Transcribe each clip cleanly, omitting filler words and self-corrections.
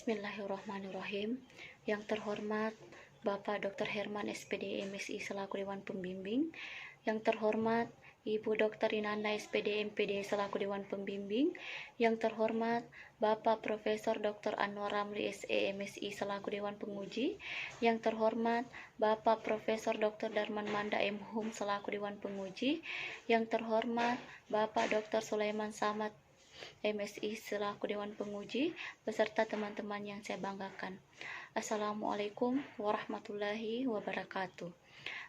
Bismillahirrahmanirrahim. Yang terhormat Bapak Dr. Herman SPD MSI selaku Dewan Pembimbing, yang terhormat Ibu Dr. Inanda SPD MPD selaku Dewan Pembimbing, yang terhormat Bapak Profesor Dr. Anwar Ramli SE MSI selaku Dewan Penguji, yang terhormat Bapak Profesor Dr. Darman Manda M Hum selaku Dewan Penguji, yang terhormat Bapak Dr. Sulaiman Samad MSI selaku Dewan Penguji, beserta teman-teman yang saya banggakan. Assalamualaikum warahmatullahi wabarakatuh.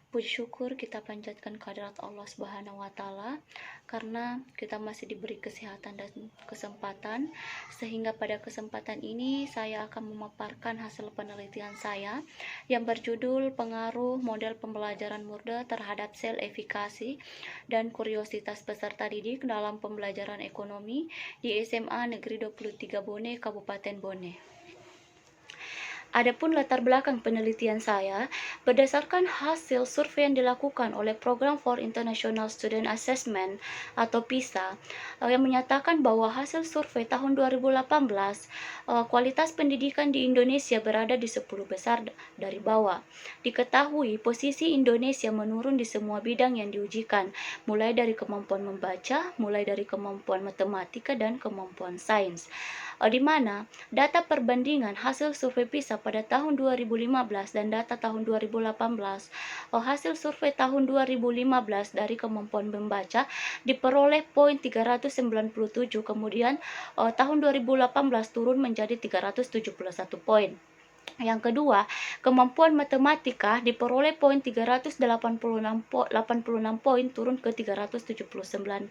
Puji syukur kita panjatkan kehadirat Allah Subhanahu wa Ta'ala karena kita masih diberi kesehatan dan kesempatan, sehingga pada kesempatan ini saya akan memaparkan hasil penelitian saya yang berjudul Pengaruh Model Pembelajaran Murda terhadap Sel Efikasi dan Kuriositas Peserta Didik dalam Pembelajaran Ekonomi di SMA Negeri 23 Bone, Kabupaten Bone. Adapun latar belakang penelitian saya, berdasarkan hasil survei yang dilakukan oleh Program for International Student Assessment atau PISA, yang menyatakan bahwa hasil survei tahun 2018, kualitas pendidikan di Indonesia berada di 10 besar dari bawah. Diketahui posisi Indonesia menurun di semua bidang yang diujikan, mulai dari kemampuan membaca, mulai dari kemampuan matematika dan kemampuan sains. Di mana data perbandingan hasil survei PISA pada tahun 2015 dan data tahun 2018, hasil survei tahun 2015 dari kemampuan membaca diperoleh poin 397, kemudian tahun 2018 turun menjadi 371 poin. Yang kedua, kemampuan matematika diperoleh poin 386 poin turun ke 379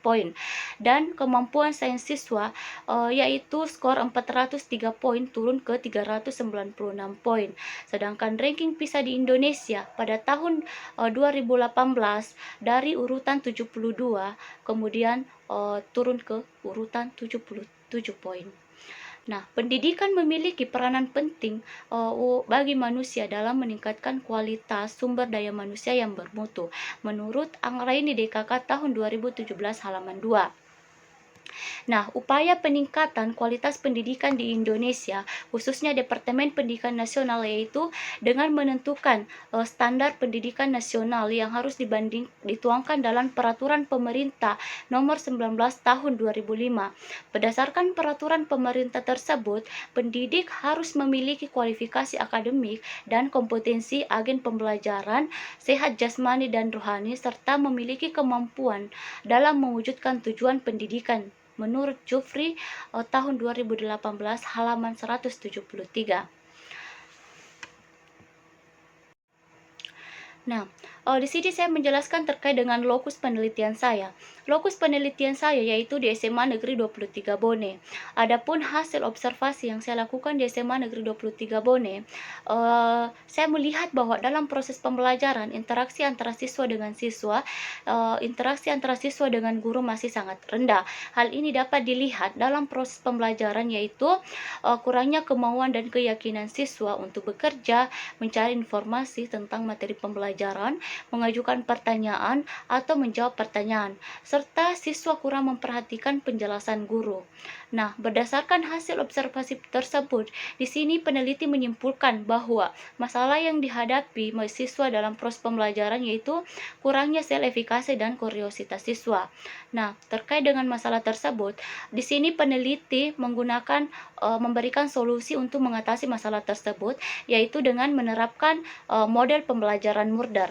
poin. Dan kemampuan sains siswa yaitu skor 403 poin turun ke 396 poin. Sedangkan ranking PISA di Indonesia pada tahun 2018 dari urutan 72 kemudian turun ke urutan 77 poin. Nah, pendidikan memiliki peranan penting bagi manusia dalam meningkatkan kualitas sumber daya manusia yang bermutu, menurut Anggraini DKK tahun 2017 halaman 2. Nah, upaya peningkatan kualitas pendidikan di Indonesia, khususnya Departemen Pendidikan Nasional, yaitu dengan menentukan standar pendidikan nasional yang harus dituangkan dalam Peraturan Pemerintah Nomor 19 Tahun 2005. Berdasarkan peraturan pemerintah tersebut, pendidik harus memiliki kualifikasi akademik dan kompetensi agen pembelajaran, sehat jasmani dan rohani, serta memiliki kemampuan dalam mewujudkan tujuan pendidikan menurut Jufri tahun 2018 halaman 173. Nah, di sini saya menjelaskan terkait dengan lokus penelitian saya. Lokus penelitian saya yaitu di SMA Negeri 23 Bone. Adapun hasil observasi yang saya lakukan di SMA Negeri 23 Bone, saya melihat bahwa dalam proses pembelajaran, interaksi antara siswa dengan siswa, interaksi antara siswa dengan guru masih sangat rendah. Hal ini dapat dilihat dalam proses pembelajaran, yaitu kurangnya kemauan dan keyakinan siswa untuk bekerja, mencari informasi tentang materi pembelajaran, mengajukan pertanyaan atau menjawab pertanyaan, serta siswa kurang memperhatikan penjelasan guru. Nah, berdasarkan hasil observasi tersebut, di sini peneliti menyimpulkan bahwa masalah yang dihadapi mahasiswa dalam proses pembelajaran yaitu kurangnya sel efikasi dan kuriositas siswa. Nah, terkait dengan masalah tersebut, di sini peneliti memberikan solusi untuk mengatasi masalah tersebut, yaitu dengan menerapkan model pembelajaran Murder.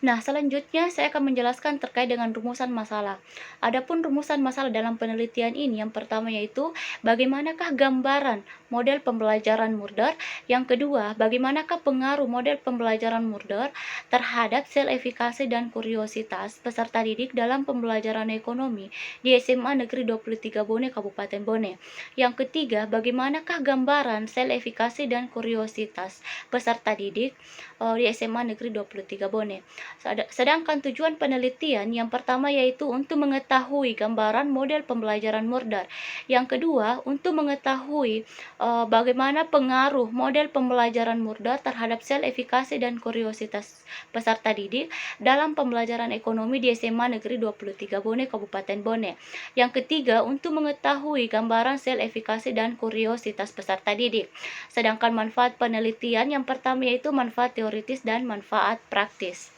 Nah, selanjutnya saya akan menjelaskan terkait dengan rumusan masalah. Adapun rumusan masalah dalam penelitian ini, yang pertama yaitu bagaimanakah gambaran model pembelajaran Murder. Yang kedua, bagaimanakah pengaruh model pembelajaran Murder terhadap sel efikasi dan kuriositas peserta didik dalam pembelajaran ekonomi di SMA Negeri 23 Bone, Kabupaten Bone. Yang ketiga, bagaimanakah gambaran sel efikasi dan kuriositas peserta didik di SMA Negeri 23 Bone. Sedangkan tujuan penelitian yang pertama yaitu untuk mengetahui gambaran model pembelajaran Murder. Yang kedua, untuk mengetahui bagaimana pengaruh model pembelajaran Murder terhadap sel efikasi dan kuriositas peserta didik dalam pembelajaran ekonomi di SMA Negeri 23 Bone, Kabupaten Bone. Yang ketiga, untuk mengetahui gambaran sel efikasi dan kuriositas peserta didik. Sedangkan manfaat penelitian yang pertama yaitu manfaat teoritis dan manfaat praktis.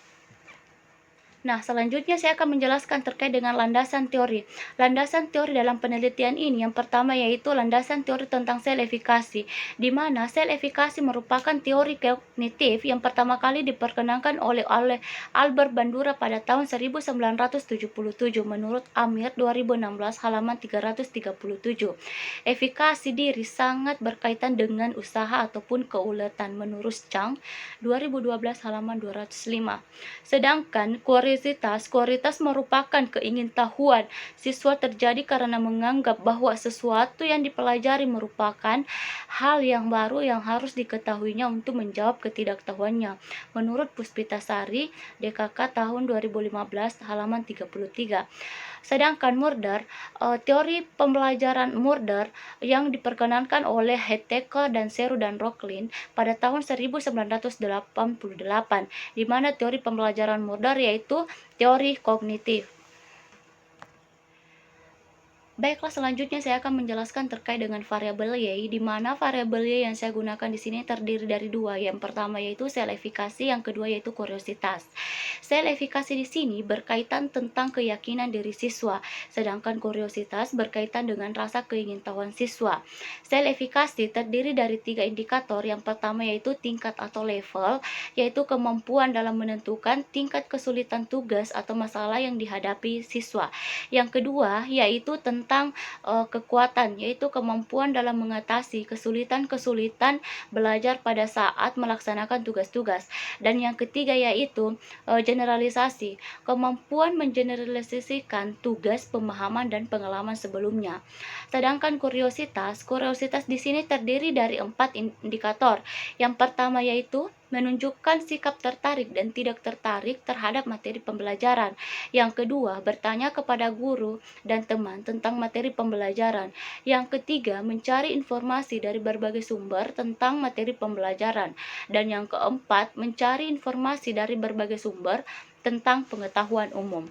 Nah, selanjutnya saya akan menjelaskan terkait dengan landasan teori. Landasan teori dalam penelitian ini yang pertama yaitu landasan teori tentang sel efikasi, di mana sel efikasi merupakan teori kognitif yang pertama kali diperkenalkan oleh Albert Bandura pada tahun 1977 menurut Amir 2016 halaman 337. Efikasi diri sangat berkaitan dengan usaha ataupun keuletan menurut Chang 2012 halaman 205. Sedangkan kualitas merupakan keingintahuan siswa terjadi karena menganggap bahwa sesuatu yang dipelajari merupakan hal yang baru yang harus diketahuinya untuk menjawab ketidaktahuannya. Menurut Puspitasari, DKK tahun 2015 halaman 33. Sedangkan Murder, teori pembelajaran Murder yang diperkenalkan oleh Heidegger dan Seru dan Rocklin pada tahun 1988, di mana teori pembelajaran Murder yaitu teori kognitif. Baiklah, selanjutnya saya akan menjelaskan terkait dengan variabel Y, di mana variabel Y yang saya gunakan di sini terdiri dari dua. Yang pertama yaitu sel efikasi, yang kedua yaitu kuriositas. Sel efikasi di sini berkaitan tentang keyakinan diri siswa, sedangkan kuriositas berkaitan dengan rasa keingintahuan siswa. Sel efikasi terdiri dari 3 indikator. Yang pertama yaitu tingkat atau level, yaitu kemampuan dalam menentukan tingkat kesulitan tugas atau masalah yang dihadapi siswa. Yang kedua yaitu tentang kekuatan, yaitu kemampuan dalam mengatasi kesulitan-kesulitan belajar pada saat melaksanakan tugas-tugas. Dan yang ketiga yaitu generalisasi, kemampuan mengeneralisasikan tugas, pemahaman, dan pengalaman sebelumnya. Sedangkan kuriositas di sini terdiri dari 4 indikator. Yang pertama yaitu menunjukkan sikap tertarik dan tidak tertarik terhadap materi pembelajaran. Yang kedua, bertanya kepada guru dan teman tentang materi pembelajaran. Yang ketiga, mencari informasi dari berbagai sumber tentang materi pembelajaran. Dan yang keempat, mencari informasi dari berbagai sumber tentang pengetahuan umum.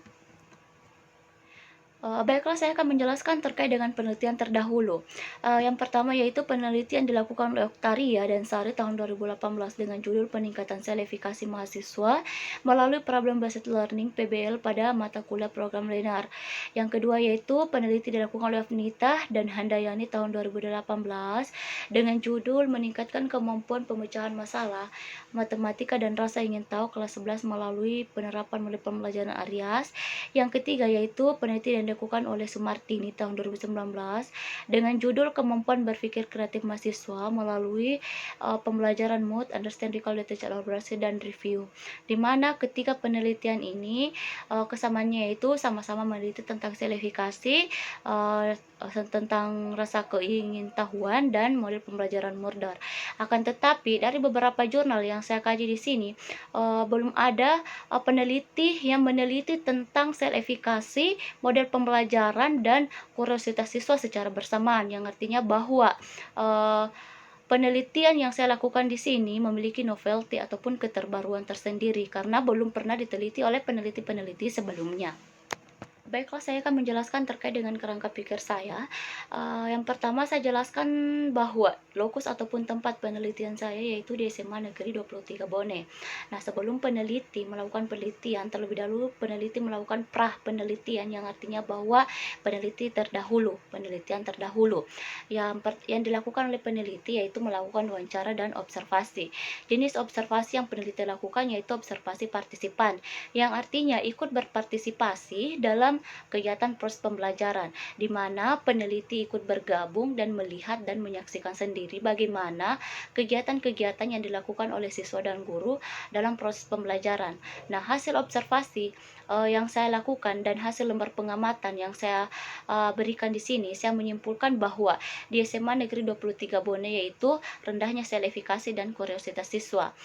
Baiklah, saya akan menjelaskan terkait dengan penelitian terdahulu. Yang pertama yaitu penelitian dilakukan oleh Oktaria dan Sari tahun 2018 dengan judul peningkatan sel efikasi mahasiswa melalui problem based learning PBL pada mata kuliah program linear. Yang kedua yaitu penelitian dilakukan oleh Afnita dan Handayani tahun 2018 dengan judul meningkatkan kemampuan pemecahan masalah matematika dan rasa ingin tahu kelas 11 melalui penerapan model pembelajaran Arias. Yang ketiga yaitu penelitian dilakukan oleh Sumartini tahun 2019 dengan judul kemampuan berpikir kreatif mahasiswa melalui pembelajaran mood, understand, recall, detect, elaborasi, dan review. Di mana ketiga penelitian ini kesamaannya yaitu sama-sama meneliti tentang sel efikasi, tentang rasa keingintahuan dan model pembelajaran Murder. Akan tetapi dari beberapa jurnal yang saya kaji di sini belum ada peneliti yang meneliti tentang sel efikasi, model pembelajaran, dan kuriositas siswa secara bersamaan, yang artinya bahwa penelitian yang saya lakukan di sini memiliki novelty ataupun keterbaruan tersendiri karena belum pernah diteliti oleh peneliti-peneliti sebelumnya. Baiklah, saya akan menjelaskan terkait dengan kerangka pikir saya. Yang pertama saya jelaskan bahwa lokus ataupun tempat penelitian saya yaitu di SMA Negeri 23 Bone. Nah, sebelum peneliti melakukan penelitian, terlebih dahulu peneliti melakukan pra-penelitian, yang artinya bahwa penelitian terdahulu. Yang dilakukan oleh peneliti yaitu melakukan wawancara dan observasi. Jenis observasi yang peneliti lakukan yaitu observasi partisipan, yang artinya ikut berpartisipasi dalam kegiatan proses pembelajaran, di mana peneliti ikut bergabung dan melihat dan menyaksikan sendiri bagaimana kegiatan-kegiatan yang dilakukan oleh siswa dan guru dalam proses pembelajaran. Nah, hasil observasi yang saya lakukan dan hasil lembar pengamatan yang saya berikan di sini, saya menyimpulkan bahwa di SMA Negeri 23 Bone yaitu rendahnya sel efikasi dan kuriositas siswa.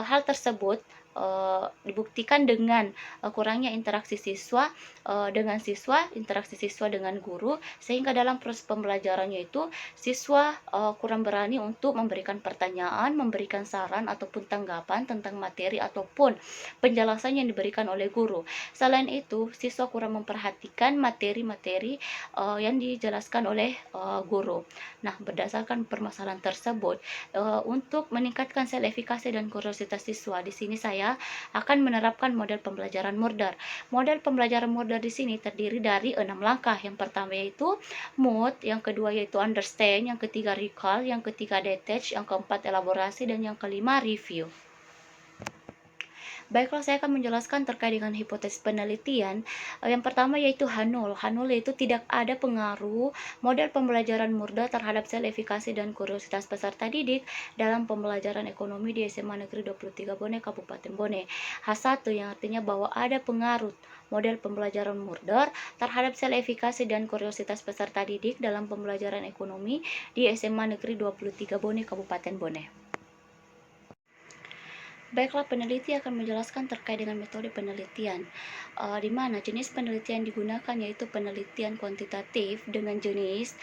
Hal tersebut dibuktikan dengan kurangnya interaksi siswa dengan siswa, interaksi siswa dengan guru, sehingga dalam proses pembelajarannya itu siswa kurang berani untuk memberikan pertanyaan, memberikan saran ataupun tanggapan tentang materi ataupun penjelasan yang diberikan oleh guru. Selain itu, siswa kurang memperhatikan materi-materi yang dijelaskan oleh guru. Nah, berdasarkan permasalahan tersebut, untuk meningkatkan self-efikasi dan kuriositas siswa, di sini saya akan menerapkan model pembelajaran Murder. Model pembelajaran Murder di sini terdiri dari 6 langkah. Yang pertama yaitu mood, yang kedua yaitu understand, yang ketiga recall, yang ketiga detach, yang keempat elaborasi, dan yang kelima review. Baiklah, saya akan menjelaskan terkait dengan hipotesis penelitian. Yang pertama yaitu Hanul. Hanul yaitu tidak ada pengaruh model pembelajaran Murda terhadap self-efikasi dan kuriositas peserta didik dalam pembelajaran ekonomi di SMA Negeri 23 Bone, Kabupaten Bone. H1 yang artinya bahwa ada pengaruh model pembelajaran Murda terhadap self-efikasi dan kuriositas peserta didik dalam pembelajaran ekonomi di SMA Negeri 23 Bone, Kabupaten Bone. Baiklah, peneliti akan menjelaskan terkait dengan metode penelitian, di mana jenis penelitian digunakan yaitu penelitian kuantitatif dengan jenis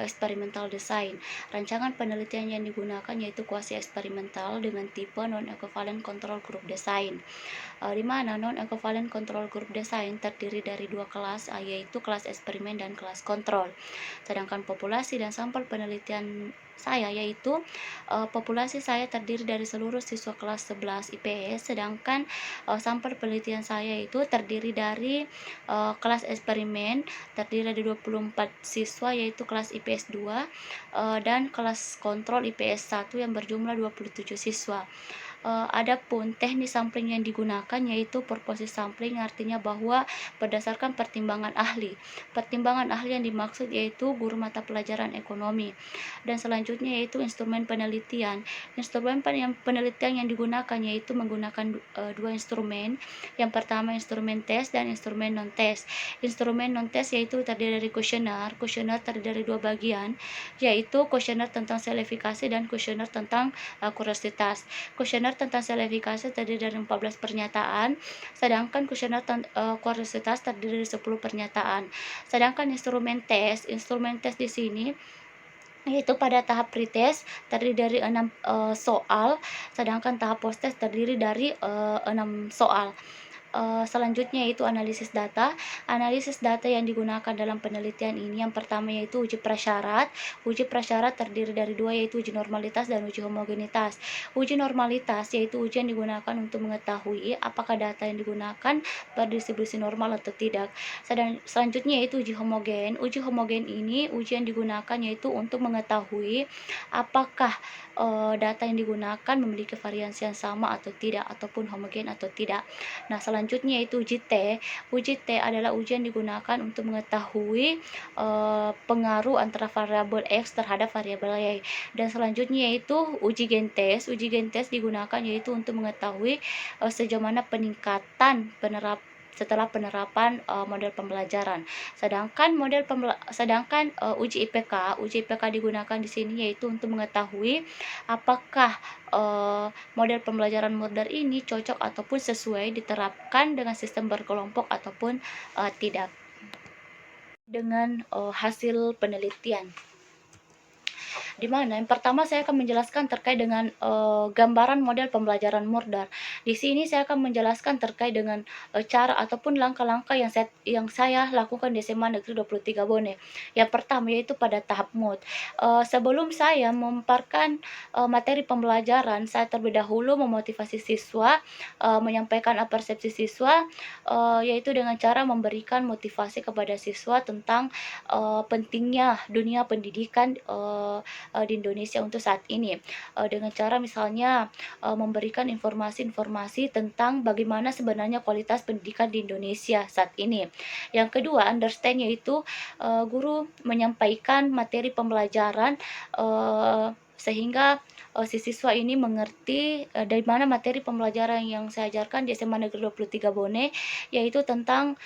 eksperimental design. Rancangan penelitian yang digunakan yaitu kuasi eksperimental dengan tipe non-equivalent control group design, di mana non-equivalent control group design terdiri dari dua kelas, yaitu kelas eksperimen dan kelas kontrol. Sedangkan populasi dan sampel penelitian saya yaitu populasi saya terdiri dari seluruh siswa kelas 11 IPS, sedangkan sampel penelitian saya itu terdiri dari kelas eksperimen terdiri dari 24 siswa yaitu kelas IPS 2 dan kelas kontrol IPS 1 yang berjumlah 27 siswa. Adapun teknis sampling yang digunakan yaitu purposive sampling, artinya bahwa berdasarkan pertimbangan ahli. Pertimbangan ahli yang dimaksud yaitu guru mata pelajaran ekonomi. Dan selanjutnya yaitu instrumen penelitian. Instrumen penelitian yang digunakan yaitu menggunakan dua instrumen. Yang pertama instrumen tes dan instrumen non-tes. Instrumen non-tes yaitu terdiri dari kuesioner. Kuesioner terdiri dari dua bagian, yaitu kuesioner tentang self-efikasi dan kuesioner tentang kuriositas. Kuesioner tentang self-efikasi terdiri dari 14 pernyataan, sedangkan kuesioner kuriositas terdiri dari 10 pernyataan. Sedangkan instrumen tes di sini yaitu pada tahap pretest terdiri dari 6 soal, sedangkan tahap post-test terdiri dari 6 soal. Selanjutnya yaitu analisis data. Analisis data yang digunakan dalam penelitian ini yang pertama yaitu uji prasyarat. Uji prasyarat terdiri dari dua yaitu uji normalitas dan uji homogenitas. Uji normalitas yaitu ujian digunakan untuk mengetahui apakah data yang digunakan berdistribusi normal atau tidak. Selanjutnya yaitu uji homogen. Uji homogen ini ujian digunakan yaitu untuk mengetahui apakah data yang digunakan memiliki variansi yang sama atau tidak ataupun homogen atau tidak. Nah, selanjutnya yaitu uji T. Uji T adalah ujian digunakan untuk mengetahui pengaruh antara variabel X terhadap variabel Y. Dan selanjutnya yaitu uji gen tes. Uji gen tes digunakan yaitu untuk mengetahui sejauh mana peningkatan setelah penerapan model pembelajaran. Sedangkan uji IPK digunakan di sini yaitu untuk mengetahui apakah model pembelajaran Murder ini cocok ataupun sesuai diterapkan dengan sistem berkelompok ataupun tidak. Dengan hasil penelitian, di mana yang pertama saya akan menjelaskan terkait dengan gambaran model pembelajaran Murder. Di sini saya akan menjelaskan terkait dengan cara ataupun langkah-langkah yang saya lakukan di SMA Negeri 23 Bone. Yang pertama yaitu pada tahap mood. Sebelum saya memaparkan materi pembelajaran, saya terlebih dahulu memotivasi siswa, menyampaikan persepsi siswa, yaitu dengan cara memberikan motivasi kepada siswa tentang pentingnya dunia pendidikan di Indonesia untuk saat ini, dengan cara misalnya memberikan informasi-informasi tentang bagaimana sebenarnya kualitas pendidikan di Indonesia saat ini. Yang kedua, understand, yaitu guru menyampaikan materi pembelajaran sehingga si siswa ini mengerti dari mana materi pembelajaran yang saya ajarkan di SMA Negeri 23 Bone, yaitu tentang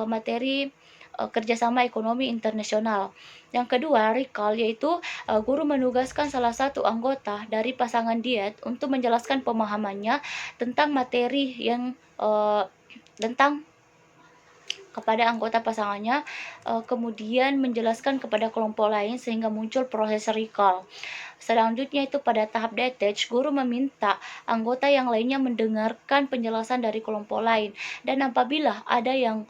materi kerjasama ekonomi internasional. Yang kedua, recall, yaitu guru menugaskan salah satu anggota dari pasangan diet untuk menjelaskan pemahamannya tentang materi yang tentang kepada anggota pasangannya, kemudian menjelaskan kepada kelompok lain sehingga muncul proses recall. Selanjutnya itu pada tahap detach, guru meminta anggota yang lainnya mendengarkan penjelasan dari kelompok lain, dan apabila ada yang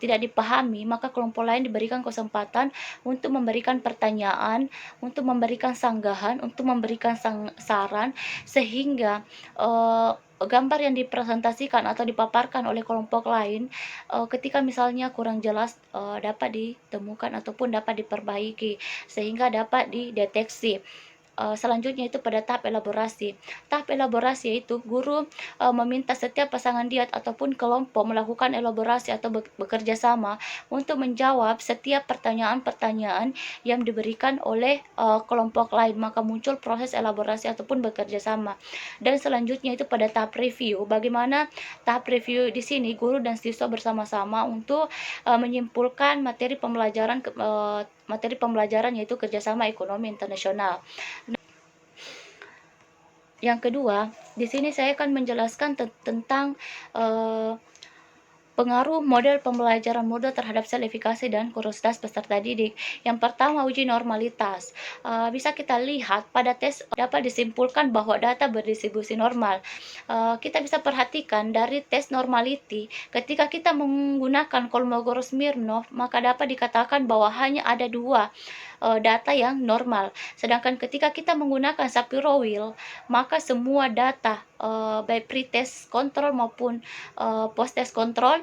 tidak dipahami, maka kelompok lain diberikan kesempatan untuk memberikan pertanyaan, untuk memberikan sanggahan, untuk memberikan saran, sehingga gambar yang dipresentasikan atau dipaparkan oleh kelompok lain ketika misalnya kurang jelas dapat ditemukan ataupun dapat diperbaiki sehingga dapat dideteksi. Selanjutnya itu pada tahap elaborasi. Tahap elaborasi yaitu guru meminta setiap pasangan diet ataupun kelompok melakukan elaborasi atau bekerja sama untuk menjawab setiap pertanyaan-pertanyaan yang diberikan oleh kelompok lain, maka muncul proses elaborasi ataupun bekerja sama. Dan selanjutnya itu pada tahap review. Bagaimana tahap review di sini? Guru dan siswa bersama-sama untuk menyimpulkan materi pembelajaran yaitu kerjasama ekonomi internasional. Yang kedua, di sini saya akan menjelaskan tentang pengaruh model pembelajaran mudah terhadap selefikasi dan kuriositas peserta didik. Yang pertama, uji normalitas. Bisa kita lihat pada tes dapat disimpulkan bahwa data berdistribusi normal. Kita bisa perhatikan dari tes normality, ketika kita menggunakan Kolmogorov-Smirnov, maka dapat dikatakan bahwa hanya ada 2 data yang normal. Sedangkan ketika kita menggunakan Shapiro-Wilk, maka semua data baik pretest kontrol maupun post-test kontrol,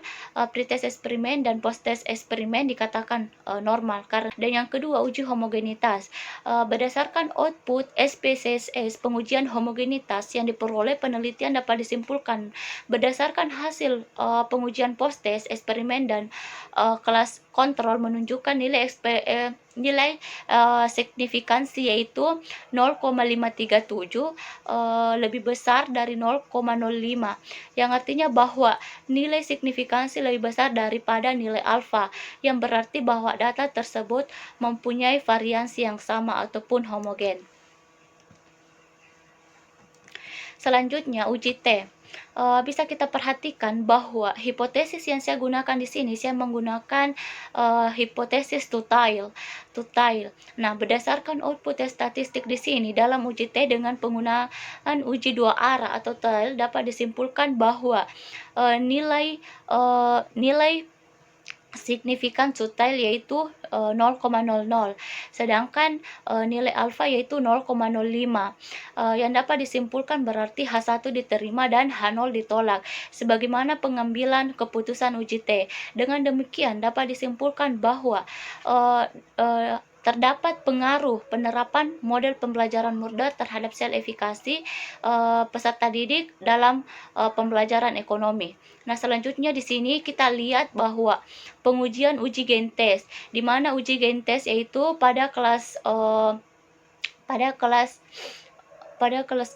pretest eksperimen dan post-test eksperimen dikatakan normal. Dan yang kedua, uji homogenitas. Berdasarkan output SPSS, pengujian homogenitas yang diperoleh penelitian dapat disimpulkan berdasarkan hasil pengujian post-test eksperimen dan kelas kontrol menunjukkan nilai signifikansi yaitu 0,537 lebih besar dari 0,05, yang artinya bahwa nilai signifikansi lebih besar daripada nilai alfa, yang berarti bahwa data tersebut mempunyai variansi yang sama ataupun homogen. Selanjutnya, uji T. Bisa kita perhatikan bahwa hipotesis yang saya gunakan di sini, saya menggunakan hipotesis two-tail. Nah, berdasarkan output statistik di sini dalam uji T dengan penggunaan uji 2 arah atau tail, dapat disimpulkan bahwa nilai signifikan two-tail yaitu 0,00, sedangkan nilai alfa yaitu 0,05. Yang dapat disimpulkan berarti H1 diterima dan H0 ditolak sebagaimana pengambilan keputusan uji T. Dengan demikian dapat disimpulkan bahwa terdapat pengaruh penerapan model pembelajaran mudah terhadap sel efikasi peserta didik dalam pembelajaran ekonomi. Nah, selanjutnya di sini kita lihat bahwa pengujian uji Gentes, di mana uji Gentes yaitu pada kelas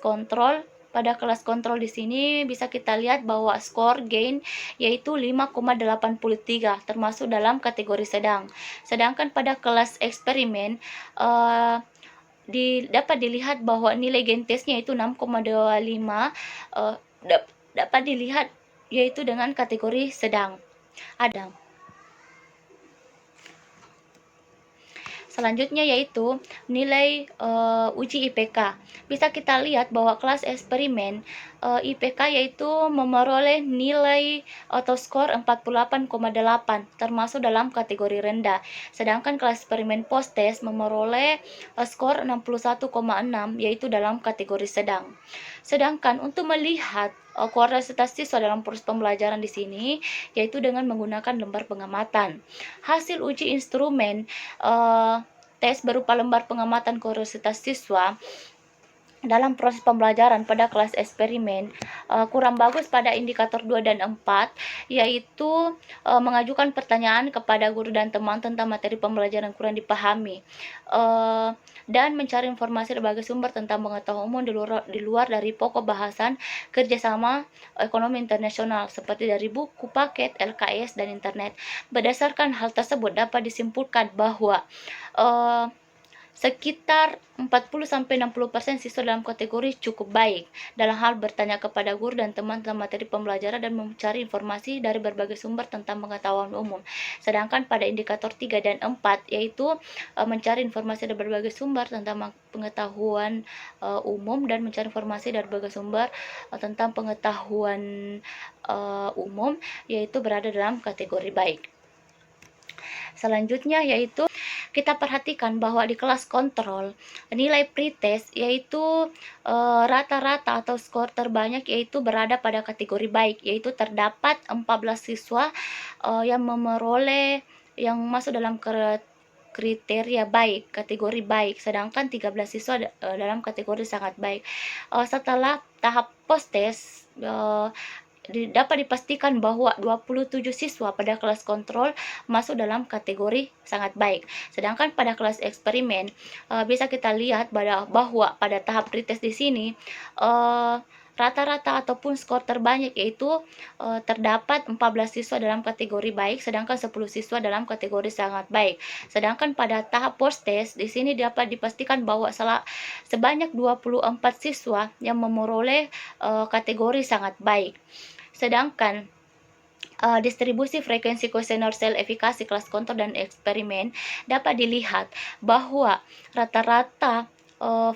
kontrol. Pada kelas kontrol di sini bisa kita lihat bahwa skor gain yaitu 5,83 termasuk dalam kategori sedang. Sedangkan pada kelas eksperimen dapat dilihat bahwa nilai Gentesnya itu 6,25, dapat dilihat yaitu dengan kategori sedang. Selanjutnya yaitu nilai uji IPK. Bisa kita lihat bahwa kelas eksperimen IPK yaitu memperoleh nilai atau skor 48,8 termasuk dalam kategori rendah. Sedangkan kelas eksperimen post-test memperoleh skor 61,6 yaitu dalam kategori sedang. Sedangkan untuk melihat kualitas siswa dalam proses pembelajaran di sini yaitu dengan menggunakan lembar pengamatan. Hasil uji instrumen tes berupa lembar pengamatan kualitas siswa dalam proses pembelajaran pada kelas eksperimen kurang bagus pada indikator 2 dan 4, yaitu mengajukan pertanyaan kepada guru dan teman tentang materi pembelajaran kurang dipahami, dan mencari informasi berbagai sumber tentang pengetahuan umum di luar dari pokok bahasan kerjasama ekonomi internasional seperti dari buku, paket, LKS, dan internet. Berdasarkan hal tersebut dapat disimpulkan bahwa sekitar 40-60% siswa dalam kategori cukup baik dalam hal bertanya kepada guru dan teman tentang materi pembelajaran dan mencari informasi dari berbagai sumber tentang pengetahuan umum. Sedangkan pada indikator 3 dan 4, yaitu mencari informasi dari berbagai sumber tentang pengetahuan umum dan mencari informasi dari berbagai sumber tentang pengetahuan umum, yaitu berada dalam kategori baik. Selanjutnya yaitu kita perhatikan bahwa di kelas kontrol nilai pretest yaitu rata-rata atau skor terbanyak yaitu berada pada kategori baik, yaitu terdapat 14 siswa yang memperoleh yang masuk dalam kriteria baik, kategori baik, sedangkan 13 siswa dalam kategori sangat baik. Setelah tahap post test dapat dipastikan bahwa 27 siswa pada kelas kontrol masuk dalam kategori sangat baik. Sedangkan pada kelas eksperimen bisa kita lihat bahwa pada tahap pretest di sini rata-rata ataupun skor terbanyak yaitu terdapat 14 siswa dalam kategori baik, sedangkan 10 siswa dalam kategori sangat baik. Sedangkan pada tahap post test di sini dapat dipastikan bahwa sebanyak 24 siswa yang memperoleh kategori sangat baik. Sedangkan distribusi frekuensi kuesioner sel efikasi kelas kontrol dan eksperimen dapat dilihat bahwa rata-rata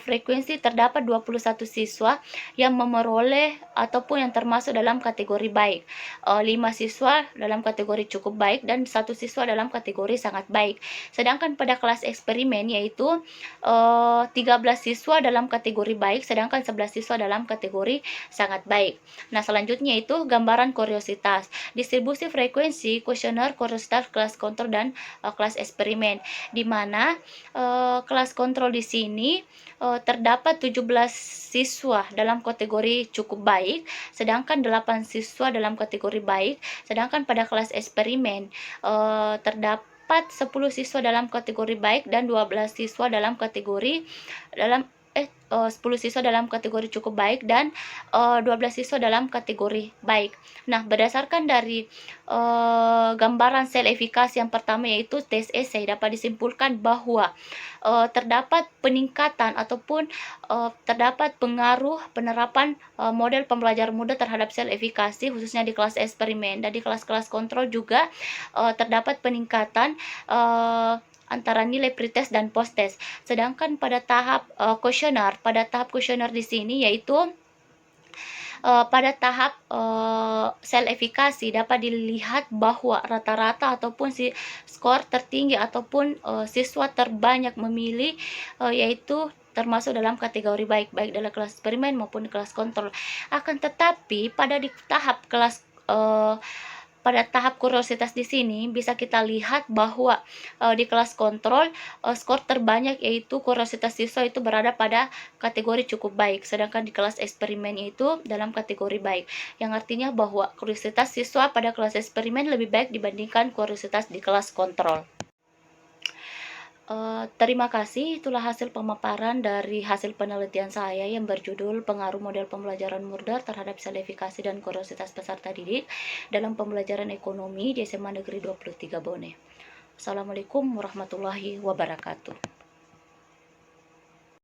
frekuensi terdapat 21 siswa yang memperoleh ataupun yang termasuk dalam kategori baik, 5 siswa dalam kategori cukup baik, dan 1 siswa dalam kategori sangat baik. Sedangkan pada kelas eksperimen yaitu 13 siswa dalam kategori baik, sedangkan 11 siswa dalam kategori sangat baik. Nah, selanjutnya itu gambaran kuriositas, distribusi frekuensi kuesioner kuriositas kelas kontrol dan kelas eksperimen, di mana kelas kontrol di sini terdapat 17 siswa dalam kategori cukup baik, sedangkan 8 siswa dalam kategori baik. Sedangkan pada kelas eksperimen terdapat 10 siswa dalam kategori baik dan 12 siswa dalam kategori 10 siswa dalam kategori cukup baik dan 12 siswa dalam kategori baik. Nah, berdasarkan dari gambaran sel efikasi yang pertama yaitu tes esai, dapat disimpulkan bahwa terdapat peningkatan ataupun terdapat pengaruh penerapan model pembelajaran mudah terhadap sel efikasi khususnya di kelas eksperimen, dan di kelas-kelas kontrol juga terdapat peningkatan antara nilai pretest dan post test. Sedangkan pada tahap kuesioner di sini yaitu pada tahap sel efikasi dapat dilihat bahwa rata-rata ataupun skor tertinggi ataupun siswa terbanyak memilih yaitu termasuk dalam kategori baik dalam kelas eksperimen maupun kelas kontrol. Akan tetapi pada di tahap pada tahap kuriositas di sini bisa kita lihat bahwa di kelas kontrol skor terbanyak yaitu kuriositas siswa itu berada pada kategori cukup baik, sedangkan di kelas eksperimen itu dalam kategori baik, yang artinya bahwa kuriositas siswa pada kelas eksperimen lebih baik dibandingkan kuriositas di kelas kontrol. Terima kasih, itulah hasil pemaparan dari hasil penelitian saya yang berjudul Pengaruh Model Pembelajaran Murder terhadap Sel Efikasi dan Kuriositas Peserta Didik dalam Pembelajaran Ekonomi di SMA Negeri 23 Bone. Assalamualaikum warahmatullahi wabarakatuh.